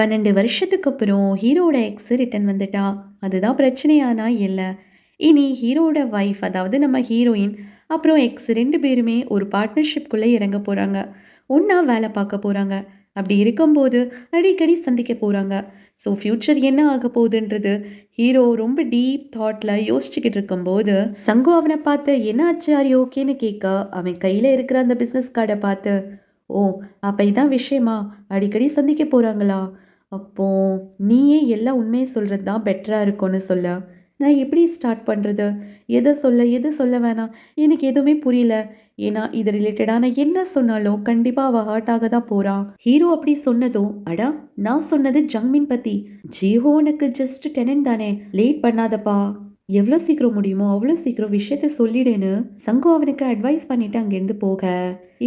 12 வருஷத்துக்கு அப்புறம் ஹீரோட எக்ஸ் ரிட்டர்ன் வந்துட்டா. அதுதான் பிரச்சனையானா இல்ல. இனி ஹீரோட வைஃப் அதாவது நம்ம ஹீரோயின் அப்புறம் எக்ஸ் 2 பேருமே ஒரு பார்ட்னர்ஷிப்குள்ள இறங்க போறாங்க. ஒண்ணா வேலை பார்க்க போறாங்க. அப்படி இருக்கும்போது அடிக்கடி சந்திக்க போறாங்க. ஸோ ஃபியூச்சர் என்ன ஆக போகுதுன்றது ஹீரோ ரொம்ப டீப் தாட்ல யோசிச்சுக்கிட்டு இருக்கும்போது சங்கு அவனை பார்த்து என்ன ஆச்சு ஆர் ஓகேன்னு கேட்க அவன் கையில இருக்கிற அந்த பிசினஸ் கார்டை பார்த்து ஓ அப்ப இதான் விஷயமா அடிக்கடி சந்திக்க போறாங்களா அப்போ நீயே எல்லா உண்மையை சொல்கிறது தான் பெட்டராக இருக்கும்னு சொல்ல நான் எப்படி ஸ்டார்ட் பண்ணுறது எது சொல்ல வேணாம் எனக்கு எதுவுமே புரியல ஏன்னா இது ரிலேட்டடான என்ன சொன்னாலும் கண்டிப்பாக அவள் ஹர்ட் ஆக தான் போகிறான் ஹீரோ அப்படி சொன்னதும் அடா நான் சொன்னது ஜங்மின் பற்றி ஜீஹோ உனக்கு ஜஸ்ட் டெனன் தானே லேட் பண்ணாதப்பா எவ்வளோ சீக்கிரம் முடியுமோ அவ்வளோ சீக்கிரம் விஷயத்த சொல்லிடுன்னு சங்கு அவனுக்கு அட்வைஸ் பண்ணிட்டு அங்கேருந்து போக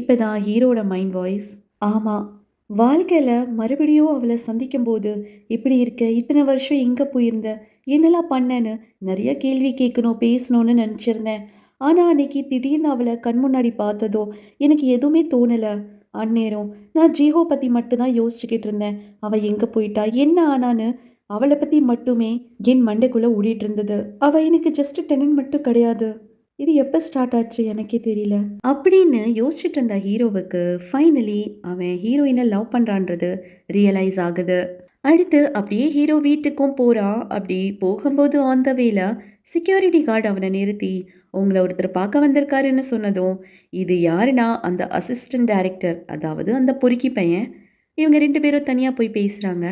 இப்போதான் ஹீரோட மைண்ட் வாய்ஸ் ஆமாம் வாழ்க்கையில் மறுபடியும் அவளை சந்திக்கும் போது இப்படி இருக்க இத்தனை வருஷம் எங்கே போயிருந்த என்னெல்லாம் பண்ணேன்னு நிறைய கேள்வி கேட்கணும் பேசணும்னு நினச்சிருந்தேன் ஆனால் அன்னைக்கு திடீர்னு அவளை கண் முன்னாடி பார்த்ததோ எனக்கு எதுவுமே தோணலை அந்நேரம் நான் ஜீஹோ பற்றி மட்டும்தான் யோசிச்சுக்கிட்டு இருந்தேன் அவள் எங்கே போயிட்டா என்ன ஆனான்னு அவளை பற்றி மட்டுமே என் மண்டைக்குள்ளே ஓடிட்டு இருந்தது அவள் எனக்கு ஜஸ்ட் டெனன் மட்டும் கிடையாது இது எப்போ ஸ்டார்ட் ஆச்சு எனக்கே தெரியல அப்படின்னு யோசிச்சுட்டு இருந்த ஹீரோவுக்கு ஃபைனலி அவன் ஹீரோயினை லவ் பண்ணுறான்றது ரியலைஸ் ஆகுது அடுத்து அப்படியே ஹீரோ வீட்டுக்கும் போகிறான் அப்படி போகும்போது ஆன் த வேல செக்யூரிட்டி கார்டு அவனை நிறுத்தி உங்களை ஒருத்தர் பார்க்க வந்திருக்காருன்னு சொன்னதும் இது யாருன்னா அந்த அசிஸ்டன்ட் டைரக்டர் அதாவது அந்த பொறுக்கி பையன் இவங்க 2 பேரும் தனியாக போய் பேசுகிறாங்க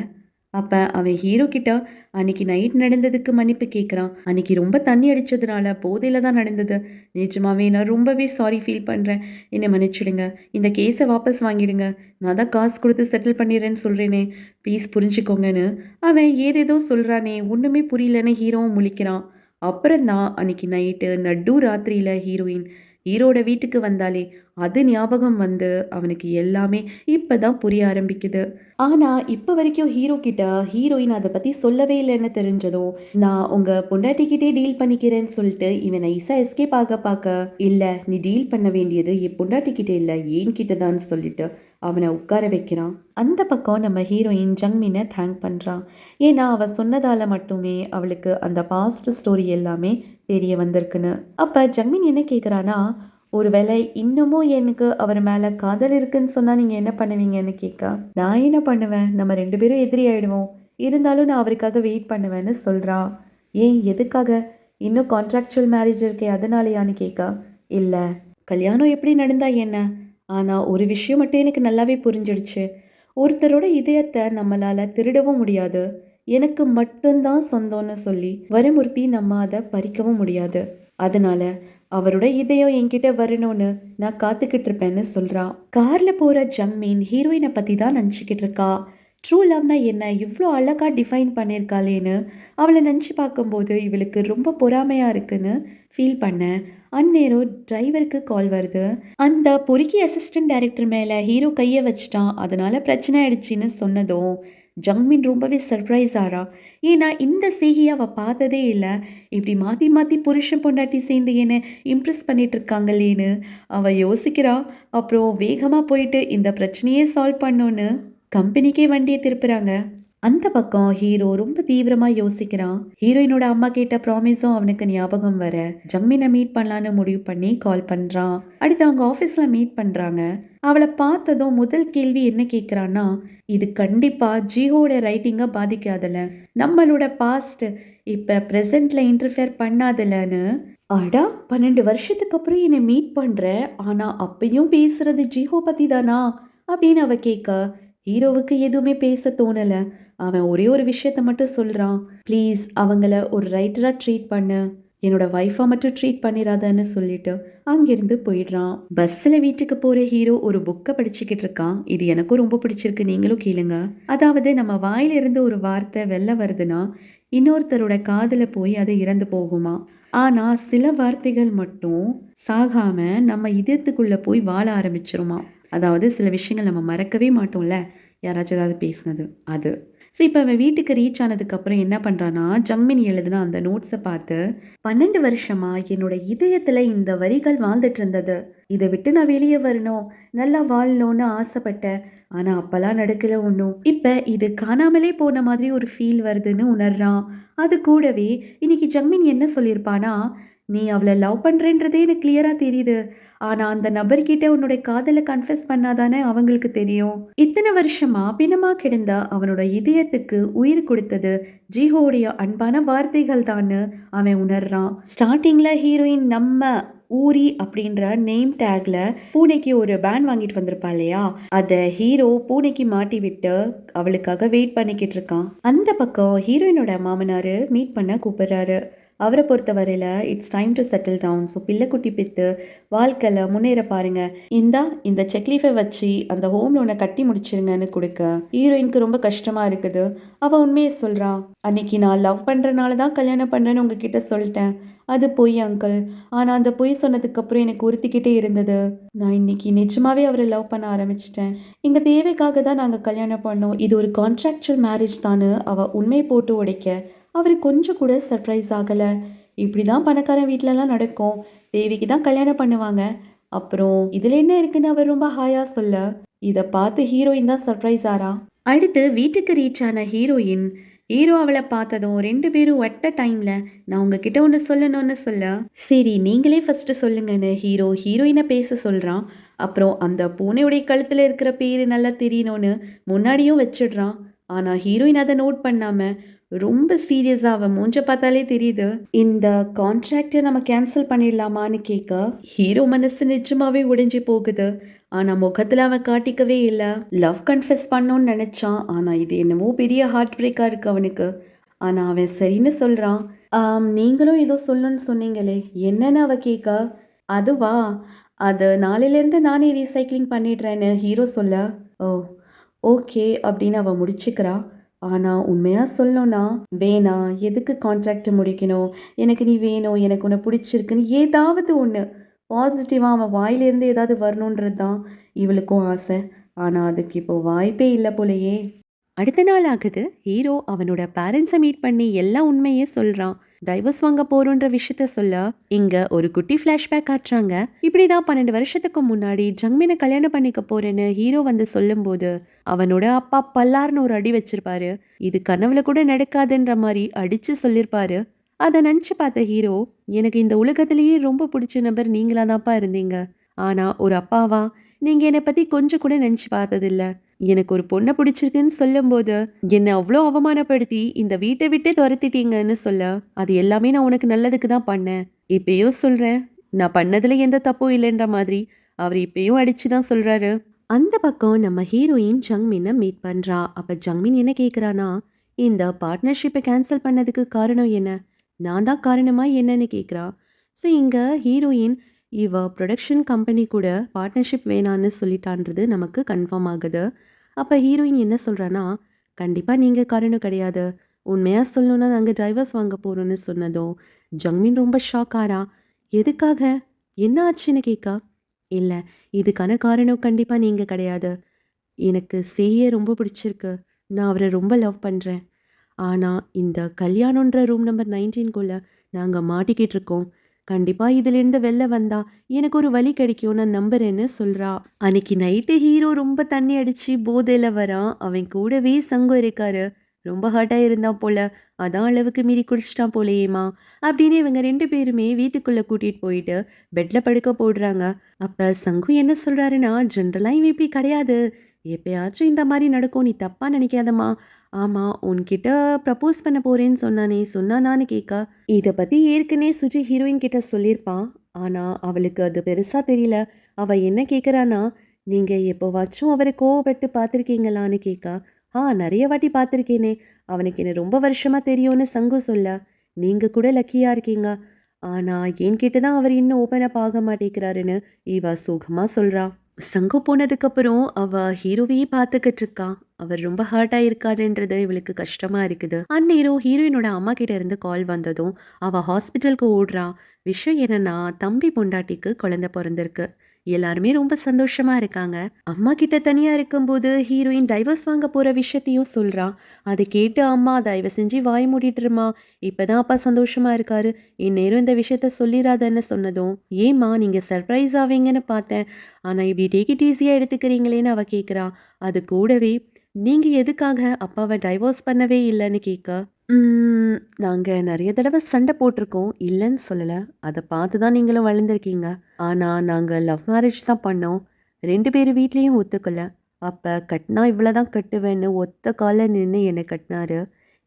அப்போ அவன் ஹீரோ கிட்ட அன்னைக்கு நைட் நடந்ததுக்கு மன்னிப்பு கேட்குறான் அன்னைக்கு ரொம்ப தண்ணி அடித்ததுனால போதையில் தான் நடந்தது நிஜமாவே நான் ரொம்பவே சாரி ஃபீல் பண்ணுறேன் என்னை மன்னிச்சிடுங்க இந்த கேஸை வாபஸ் வாங்கிடுங்க நான் தான் காசு கொடுத்து செட்டில் பண்ணிடுறேன்னு சொல்கிறேனே ப்ளீஸ் புரிஞ்சுக்கோங்கன்னு அவன் ஏதேதோ சொல்கிறானே ஒன்றுமே புரியலன்னு ஹீரோவும் முழிக்கிறான் அப்புறம்தான் அன்னைக்கு நைட்டு நடு ராத்திரியில் ஹீரோட வீட்டுக்கு வந்தாலே அது ஞாபகம் வந்து அவனுக்கு எல்லாமே இப்பதான் புரிய ஆரம்பிக்குது ஆனா இப்ப வரைக்கும் ஹீரோ கிட்ட ஹீரோயின் அதை பத்தி சொல்லவே இல்லைன்னு தெரிஞ்சதும் நான் உங்க பொண்டாட்டிக்கிட்டே டீல் பண்ணிக்கிறேன்னு சொல்லிட்டு இவன் நைஸா எஸ்கேப் ஆக பார்க்க இல்ல நீ டீல் பண்ண வேண்டியது என் பொண்டாட்டிக்கிட்ட இல்ல ஏன் கிட்டதான்னு சொல்லிட்டு அவனை உட்கார வைக்கிறான் அந்த பக்கம் நம்ம ஹீரோயின் ஜங்மினை தேங்க் பண்ணுறான் ஏன்னா அவள் சொன்னதால் மட்டுமே அவளுக்கு அந்த பாஸ்ட் ஸ்டோரி எல்லாமே தெரிய வந்திருக்குன்னு அப்போ ஜங்மின் என்ன கேட்குறானா ஒருவேளை இன்னமும் எனக்கு அவர் மேலே காதல் இருக்குன்னு சொன்னால் நீங்கள் என்ன பண்ணுவீங்கன்னு கேட்க நான் என்ன பண்ணுவேன் நம்ம 2 பேரும் எதிரி ஆயிடுவோம் இருந்தாலும் நான் அவருக்காக வெயிட் பண்ணுவேன்னு சொல்கிறான் ஏன் எதுக்காக இன்னும் கான்ட்ராக்சுவல் மேரேஜ் இருக்கே அதனாலயான்னு கேட்க இல்லை கல்யாணம் எப்படி நடந்தா என்ன ஆனால் ஒரு விஷயம் மட்டும் எனக்கு நல்லாவே புரிஞ்சிடுச்சு ஒருத்தரோட இதயத்தை நம்மளால் திருடவும் முடியாது எனக்கு மட்டும்தான் சொந்தம்னு சொல்லி வரமுறுத்தி நம்ம அதை பறிக்கவும் முடியாது அதனால அவரோட இதயம் என்கிட்ட வரணும்னு நான் காத்துக்கிட்டு இருப்பேன்னு சொல்கிறான் காரில் போகிற ஜங்மீன் ஹீரோயினை பற்றி தான் நினச்சிக்கிட்டு இருக்கா ட்ரூ லவ்னா என்ன இவ்வளோ அழகாக டிஃபைன் பண்ணியிருக்காளேன்னு அவளை நினச்சி பார்க்கும்போது இவளுக்கு ரொம்ப பொறாமையாக இருக்குன்னு ஃபீல் பண்ணேன் அந்நேரம் டிரைவருக்கு கால் வருது அந்த பொறுக்கி அசிஸ்டன்ட் டைரக்டர் மேலே ஹீரோ கையை வச்சிட்டான் அதனால பிரச்சனை ஆயிடுச்சின்னு சொன்னதும் ஜங்மின் ரொம்பவே சர்ப்ரைஸ் ஆறா ஏன்னா இந்த செய்கையை அவள் பார்த்ததே இல்லை இப்படி மாற்றி மாற்றி புருஷன் பொண்டாட்டி சேர்ந்து என்ன இம்ப்ரெஸ் பண்ணிட்டு இருக்காங்களேன்னு அவள் யோசிக்கிறா அப்புறம் வேகமாக போயிட்டு இந்த பிரச்சனையே சால்வ் பண்ணோன்னு கம்பெனிக்கே வண்டியை திருப்புறாங்க அந்த பக்கம் ஹீரோ ரொம்ப தீவிரமா யோசிக்கிறான் ஹீரோயினோட அம்மா கேட்ட ப்ராமிஸும் அவனுக்கு ஞாபகம் வர ஜம்மினை மீட் பண்ணலான்னு முடிவு பண்ணி கால் பண்றான் அடுத்து அவங்க ஆஃபீஸ்ல மீட் பண்றாங்க அவளை பார்த்ததும் முதல் கேள்வி என்ன கேட்குறான்னா இது கண்டிப்பா ஜிஹோட ரைட்டிங்கை பாதிக்காதல நம்மளோட பாஸ்ட் இப்ப ப்ரெசென்ட்ல இன்டர்ஃபியர் பண்ணாதலன்னு அடா 12 வருஷத்துக்கு அப்புறம் என்னை மீட் பண்ற ஆனா அப்பயும் பேசுறது ஜிஹோ பத்தி தானா அப்படின்னு அவ கேட்க ஹீரோவுக்கு எதுவுமே பேச தோணல அவன் ஒரே ஒரு விஷயத்த மட்டும் சொல்றான் ப்ளீஸ் அவங்கள ஒரு ரைட்டரா ட்ரீட் பண்ணு என்னோட வைஃபா மட்டும் ட்ரீட் பண்ணிடாதன்னு சொல்லிட்டு அங்கிருந்து போயிடுறான் பஸ்ஸில் வீட்டுக்கு போகிற ஹீரோ ஒரு புக்கை படிச்சுக்கிட்டு இருக்கான் இது எனக்கும் ரொம்ப பிடிச்சிருக்கு நீங்களும் கேளுங்க அதாவது நம்ம வாயிலிருந்து ஒரு வார்த்தை வெளில வருதுன்னா இன்னொருத்தரோட காதில் போய் அது இறந்து போகுமா ஆனால் சில வார்த்தைகள் மட்டும் சாகாம நம்ம இதயத்துக்குள்ளே போய் வாழ ஆரம்பிச்சிருமா அதாவது சில விஷயங்கள் நம்ம மறக்கவே மாட்டோம்ல யாராச்சும் ஏதாவது பேசுனது அது ஸோ இப்போ அவன் வீட்டுக்கு ரீச் ஆனதுக்கப்புறம் என்ன பண்ணுறான்னா, ஜங்மின் எழுதின அந்த நோட்ஸை பார்த்து, 12 வருஷமா என்னோட இதயத்தில் இந்த வரிகள் வாழ்ந்துட்டு இருந்தது. இதை விட்டு நான் வெளியே வரணும், நல்லா வாழணும்னு ஆசைப்பட்டேன். ஆனா அப்பலாம் நடக்கல ஒண்ணும். இப்ப இது காணாமலே போன மாதிரி ஒரு ஃபீல் வருதுன்னு உணர்றான். அது கூடவே இன்னைக்கு ஜங்மின் என்ன சொல்லியிருப்பானா, "நீ அவள லவ் பண்றேன்றதே எனக்கு கிளியரா தெரியுது. ஆனா அந்த நபர்கிட்ட உன்னோட காதல கன்ஃபெஸ் பண்ணா தானே அவங்களுக்கு தெரியும். இத்தனை வருஷமா பிணமா கிடந்த அவனோட இதயத்துக்கு உயிர் கொடுத்தது ஜிஹோடைய அன்பான வார்த்தைகள் தான்னு அவன் உணர்றான்." ஸ்டார்ட்டிங்ல ஹீரோயின் நம்ம ஊரி அப்படின்ற நேம் டேக்ல பூனைக்கு ஒரு பேண்ட் வாங்கிட்டு வந்திருப்பா இல்லையா, அத ஹீரோ பூனைக்கு மாட்டி விட்டு அவளுக்காக வெயிட் பண்ணிக்கிட்டு இருக்கான். அந்த பக்கம் ஹீரோயினோட மாமனாரு மீட் பண்ண கூப்பிடுறாரு. அவரை பொறுத்த வரையில it's time to settle down. So பிள்ளைக்குட்டி பெத்து வாழ்க்கையில முன்னேற பாருங்க. இந்த செக்லீஃபை வச்சு அந்த ஹோம் லோனை கட்டி முடிச்சிருங்கன்னு கொடுக்க ஹீரோயினுக்கு ரொம்ப கஷ்டமா இருக்குது. அவ உண்மையை சொல்றா. அன்னைக்கு நான் லவ் பண்றனால தான் கல்யாணம் பண்றேன்னு உங்ககிட்ட சொல்லிட்டேன். அது பொய் அங்கிள். ஆனா அந்த பொய் சொன்னதுக்கு அப்புறம் எனக்கு உறுத்திக்கிட்டே இருந்தது. நான் இன்னைக்கு நிஜமாவே அவரை லவ் பண்ண ஆரம்பிச்சிட்டேன். எங்க தேவைக்காக தான் நாங்க கல்யாணம் பண்ணோம். இது ஒரு கான்ட்ராக்சுவல் மேரேஜ் தான்னு அவ உண்மை போட்டு உடைக்க அவர் கொஞ்சம் கூட சர்ப்ரைஸ் ஆகல. இப்படிதான் பணக்காரன் வீட்லலாம் நடக்கும். தேவிக்கு தான் கல்யாணம் பண்ணுவாங்க. அப்புறம் இதுல என்ன இருக்குன்னு அவர் ரொம்ப ஹாயா சொல்ல, இத பார்த்து ஹீரோயின் தான் சர்ப்ரைஸ் ஆறா. அடுத்து வீட்டுக்கு ரீச் ஆன ஹீரோ அவளை பார்த்ததும் 2 பேரும் அட் அ டைம்ல நான் உங்ககிட்ட ஒன்று சொல்லணும்னு சொல்ல, சரி நீங்களே ஃபர்ஸ்ட் சொல்லுங்கன்னு ஹீரோயினை பேச சொல்றான். அப்புறம் அந்த பூனையுடைய கழுத்துல இருக்கிற பேரு நல்லா தெரியணும்னு முன்னாடியும் வச்சிடுறான். ஆனா ஹீரோயின் அதை நோட் பண்ணாம ரொம்ப சீரியஸா அவன் மூஞ்ச பார்த்தாலே தெரியுது. இந்த கான்ட்ராக்டை நம்ம கேன்சல் பண்ணிடலாமான்னு கேட்க ஹீரோ மனசு நிஜமாவே உடைஞ்சு போகுது. ஆனா முகத்துல அவன் காட்டிக்கவே இல்லை. லவ் கன்ஃபெஸ் பண்ணோன்னு நினைச்சான். ஆனா இது என்னவோ பெரிய ஹார்ட் பிரேக்கா இருக்கு அவனுக்கு. ஆனா அவன் சரின்னு சொல்றான். நீங்களும் ஏதோ சொல்லணும்னு சொன்னீங்களே, என்னன்னு அவ கேட்க, அதுவா, அது நாளையிலேருந்து நானே ரீசைக்ளிங் பண்ணிடுறேன்னு ஹீரோ சொல்ல, ஓ ஓகே அப்படின்னு அவ முடிச்சுக்கிறா. ஆனா உண்மையா சொல்லணும்னா, வேணாம், எதுக்கு கான்ட்ராக்ட் முடிக்கணும், எனக்கு நீ வேணும், எனக்கு உன்னை பிடிச்சிருக்குன்னு ஏதாவது ஒன்று பாசிட்டிவாக அவன் வாயிலிருந்து ஏதாவது வரணுன்றது தான் இவளுக்கும் ஆசை. ஆனா அதுக்கு இப்போ வாய்ப்பே இல்லை போலயே. அடுத்த நாள் ஆகுது. ஹீரோ அவனோட பேரண்ட்ஸை மீட் பண்ணி எல்லா உண்மையே சொல்றான். டைவர்ஸ் வாங்க போறோன்ற விஷயத்த சொல்ல இங்க ஒரு குட்டி ஃபிளாஷ்பேக் காட்டுறாங்க. இப்படிதான் 12 வருஷத்துக்கு முன்னாடி ஜங்மினை கல்யாணம் பண்ணிக்க போறேன்னு ஹீரோ வந்து சொல்லும்போது அவனோட அப்பா பல்லார்னு ஒரு அடி வச்சிருப்பாரு. இது கனவுல கூட நடக்காதுன்ற மாதிரி அடிச்சு சொல்லிருப்பாரு. அதை நினைச்சு பார்த்த ஹீரோ, எனக்கு இந்த உலகத்திலேயே ரொம்ப பிடிச்ச நபர் நீங்களா தான்ப்பா இருந்தீங்க. ஆனா ஒரு அப்பாவா நீங்க என்னை பத்தி கொஞ்சம் கூட நினைச்சு பார்த்ததில்ல. எனக்கு ஒரு பொண்ணை பிடிச்சிருக்குன்னு சொல்லும்போது என்னை அவ்வளோ அவமானப்படுத்தி இந்த வீட்டை விட்டே துரத்திட்டீங்கன்னு சொல்ல, அது எல்லாமே நான் உனக்கு நல்லதுக்கு தான் பண்ணேன். இப்பயும் சொல்றேன், நான் பண்ணதுல எந்த தப்பும் இல்லைன்ற மாதிரி அவர் இப்பயும் அடிச்சு தான் சொல்றாரு. அந்த பக்கம் நம்ம ஹீரோயின் ஜங்மினை மீட் பண்றா. அப்ப ஜங்மின் என்ன கேக்குறானா, இந்த பார்ட்னர்ஷிப்பை கேன்சல் பண்ணதுக்கு காரணம் என்ன, நான் தான் காரணமா என்னன்னு கேக்குறா. ஸோ இங்க ஹீரோயின் இவ ப்ரொடக்ஷன் கம்பெனி கூட பார்ட்னர்ஷிப் வேணான்னு சொல்லிட்டான்றது நமக்கு கன்ஃபார்ம் ஆகுது. அப்போ ஹீரோயின் என்ன சொல்கிறான்னா, கண்டிப்பாக நீங்கள் காரணம் கிடையாது, உண்மையாக சொல்லணுன்னா நாங்கள் டைவர்ஸ் வாங்க போகிறோன்னு சொன்னதும் ஜங்மின் ரொம்ப ஷாக் ஆறா. எதுக்காக, என்ன ஆச்சுன்னு கேட்கா, இல்லை இதுக்கான காரணம் கண்டிப்பாக நீங்கள் கிடையாது. எனக்கு செய்ய ரொம்ப பிடிச்சிருக்கு, நான் அவரை ரொம்ப லவ் பண்ணுறேன். ஆனால் இந்த கல்யாணன்ற ரூம் நம்பர் 19 நாங்கள் மாட்டிக்கிட்டு இருக்கோம். கண்டிப்பாக இதிலிருந்து வெளில வந்தா எனக்கு ஒரு வழி கிடைக்கும் நான் நம்புறேன்னு சொல்கிறா. அன்னைக்கு நைட்டு ஹீரோ ரொம்ப தண்ணி அடித்து போதையில் வரான். அவன் கூடவே சங்கம் இருக்காரு. ரொம்ப ஹர்ட்டாக இருந்தான் போல, அதான் அளவுக்கு மீறி குடிச்சிட்டான் போலேயேமா அப்படின்னு இவங்க 2 பேருமே வீட்டுக்குள்ளே கூட்டிகிட்டு போயிட்டு பெட்டில் படுக்க போடுறாங்க. அப்போ சங்கு என்ன சொல்கிறாருன்னா, ஜென்ரலாக இவன் இப்படி கிடையாது, எப்பயாச்சும் இந்த மாதிரி நடக்கும், நீ தப்பாக நினைக்காதம்மா. ஆமாம், உன்கிட்ட ப்ரப்போஸ் பண்ண போகிறேன்னு சொன்னானே, சொன்னானான்னு கேட்க, இதை பற்றி ஏற்கனவே சுஜி ஹீரோயின் கிட்ட சொல்லியிருப்பான். ஆனால் அவளுக்கு அது பெருசாக தெரியல. அவள் என்ன கேட்குறான்னா, நீங்கள் எப்போவாச்சும் அவரை கோவப்பட்டு பார்த்துருக்கீங்களான்னு கேட்கா. நிறைய வாட்டி பார்த்துருக்கேனே, அவனுக்கு என்ன ரொம்ப வருஷமாக தெரியும்னு சங்கு சொல்ல, நீங்கள் கூட லக்கியாக இருக்கீங்க. ஆனால் என்கிட்ட தான் அவர் இன்னும் ஓப்பன் அப் ஆக மாட்டேங்கிறாருன்னு இவ சுகமாக சொல்கிறா. சங்கு போனதுக்கப்புறம் அவ ஹீரோவையே பார்த்துக்கிட்டு இருக்கா. அவர் ரொம்ப ஹர்ட் ஆயிருக்காருன்றது இவளுக்கு கஷ்டமா இருக்குது. அந்நேரம் ஹீரோயினோட அம்மா கிட்ட இருந்து கால் வந்ததும் அவ ஹாஸ்பிட்டலுக்கு ஓடுறா. விஷயம் என்னன்னா, தம்பி பொண்டாட்டிக்கு குழந்தை பிறந்திருக்கு. எல்லாருமே ரொம்ப சந்தோஷமா இருக்காங்க. அம்மா கிட்ட தனியா இருக்கும்போது ஹீரோயின் டைவர்ஸ் வாங்க போற விஷயத்தையும் சொல்றா. அத கேட்டு அம்மா தயவு செஞ்சு வாய் மூடிட்டுருமா. இப்பதான் அப்பா சந்தோஷமா இருக்காரு. இந்நேரம் இந்த விஷயத்த சொல்லிராதன்னு சொன்னதும், ஏம்மா நீங்க சர்ப்ரைஸ் ஆவீங்கன்னு பார்த்தேன். ஆனா இப்படி டேக் இட் ஈஸியா எடுத்துக்கிறீங்களேன்னு அவ கேட்கிறா. அது கூடவே நீங்க எதுக்காக அப்பாவ டைவர்ஸ் பண்ணவே இல்லன்னு கேட்க, நாங்க நெறைய தடவ சண்ட போட்டுருக்கோம். இல்லன்னு சொல்லல. அத பார்த்து தான் நீங்களும் வளர்ந்துருக்கீங்க. ஆனா, நாங்க லவ் மேரேஜ் தான் பண்ணோம். 2 பேரு வீட்லயும் ஒத்துக்கல. அப்ப கட்னா இவ்வள தான் கட்டுவேன்னு ஒத்த கால்ல நின்னு என்ன கட்னாரு.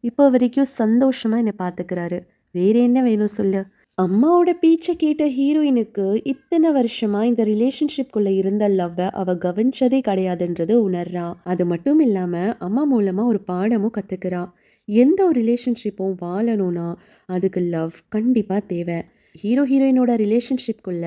இப்போ வரைக்கும் சந்தோஷமா என்ன பார்த்துக்கிறாரு. வேற என்ன வேணும் சொல்லு? அம்மாவோட பேச்ச கேட்ட ஹீரோயினுக்கு இத்தன வருஷமா இந்த ரிலேஷன்ஷிப்குள்ள இருந்த லவ்வ அவ கவனிச்சதே கிடையாதுன்றது உணர்றா. அது மட்டும் இல்லாம அம்மா மூலமா ஒரு பாடமும் கத்துக்கிறா. எந்த ஒரு ரிலேஷன்ஷிப்பும் வாழணும்னா அதுக்கு லவ் கண்டிப்பா தேவை. ஹீரோயினோட ரிலேஷன்ஷிப்குள்ள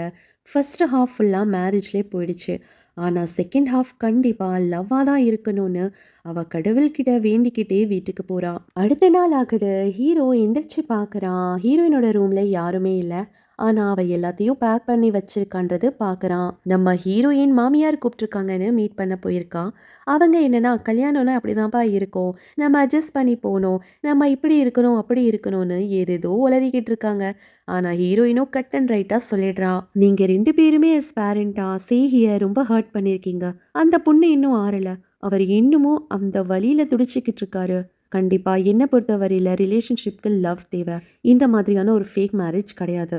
ஃபர்ஸ்ட் ஹாஃப் ஃபுல்லா மேரேஜ்லயே போயிடுச்சு. ஆனா செகண்ட் ஹாஃப் கண்டிப்பா லவ்வா தான் இருக்கணும்னு அவ கடவுள்கிட்ட வேண்டிக்கிட்டே வீட்டுக்கு போறா. அடுத்த நாள் ஆகுது. ஹீரோ எந்திரிச்சு பார்க்கறான். ஹீரோயினோட ரூம்ல யாருமே இல்ல. ஆனா அவ எல்லாத்தையும் பேக் பண்ணி வச்சிருக்கான்றது பார்க்கறான். நம்ம ஹீரோயின் மாமியார் கூப்பிட்டுருக்காங்கன்னு மீட் பண்ண போயிருக்கா. அவங்க என்னன்னா கல்யாணம்னா அப்படிதான்ப்பா இருக்கும். நம்ம அட்ஜஸ்ட் பண்ணி போணும். நம்ம இப்படி இருக்கணும், அப்படி இருக்கணும்னு ஏதேதோ உளறிக்கிட்டு இருக்காங்க. ஆனா ஹீரோயினும் கட் அண்ட் ரைட்டா சொல்லிடுறா. நீங்க 2 பேருமே எஸ் பேரண்டா சேகிய ரொம்ப ஹர்ட் பண்ணியிருக்கீங்க. அந்த பொண்ணு இன்னும் ஆறல. அவர் இன்னமும் அந்த வலியில துடிச்சுக்கிட்டு இருக்காரு. கண்டிப்பா என்ன பொறுத்தவரையில ரிலேஷன்ஷிப்க்கு லவ் தேவை. இந்த மாதிரியான ஒரு ஃபேக் மேரேஜ் கிடையாது.